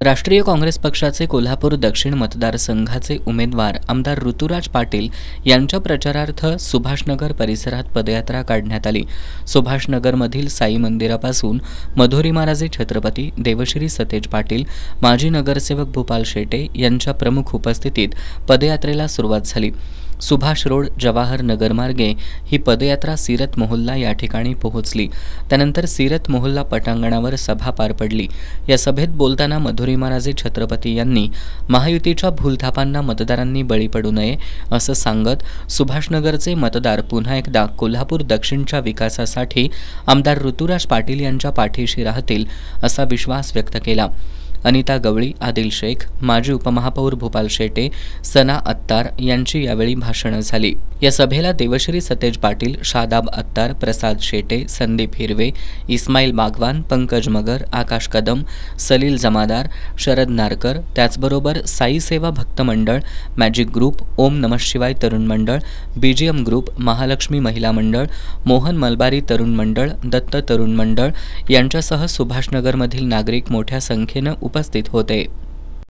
राष्ट्रीय काँग्रेस पक्षाचे कोल्हापूर दक्षिण मतदारसंघाचे उमेदवार आमदार ऋतुराज पाटील यांच्या प्रचारार्थ सुभाषनगर परिसरात पदयात्रा काढण्यात आली। सुभाषनगरमधील साई मंदिरापासून मधुरी महाराजे छत्रपती, देवश्री सतेज पाटील, माजी नगरसेवक भूपाल शेटे यांच्या प्रमुख उपस्थितीत पदयात्रेला सुरुवात झाली। सुभाष रोड जवाहर नगर मार्गे ही पदयात्रा सीरत मोहल्ला या ठिकाणी पोहोचली। त्यानंतर सीरत मोहल्ला पटांगणावर सभा पार पडली। या सभेत बोलताना मधुरी महाराजे छत्रपती यांनी महायुतीच्या भूलथापांना मतदारांनी बळी पडू नये असं सांगत सुभाषनगरचे मतदार पुन्हा एकदा कोल्हापूर दक्षिणच्या विकासासाठी आमदार ऋतुराज पाटील यांच्या पाठीशी राहतील असा विश्वास व्यक्त केला। अनिता गवळी, आदिल शेख, माजी उपमहापौर भूपाल शेटे, सना अत्तार यांची यावेळी भाषणं झाली। या सभेला देवश्री सतेज पाटील, शादाब अत्तार, प्रसाद शेटे, संदीप हिरवे, इस्माईल बागवान, पंकज मगर, आकाश कदम, सलील जमादार, शरद नारकर, त्याचबरोबर साई सेवा भक्त मंडळ, मॅजिक ग्रुप, ओम नमः शिवाय तरुण मंडळ, बीजीएम ग्रुप, महालक्ष्मी महिला मंडळ, मोहन मलबारी तरुण मंडळ, दत्त तरुण मंडळ यांच्यासह सुभाषनगरमधील नागरिक मोठ्या संख्येनं उपस्थित होते।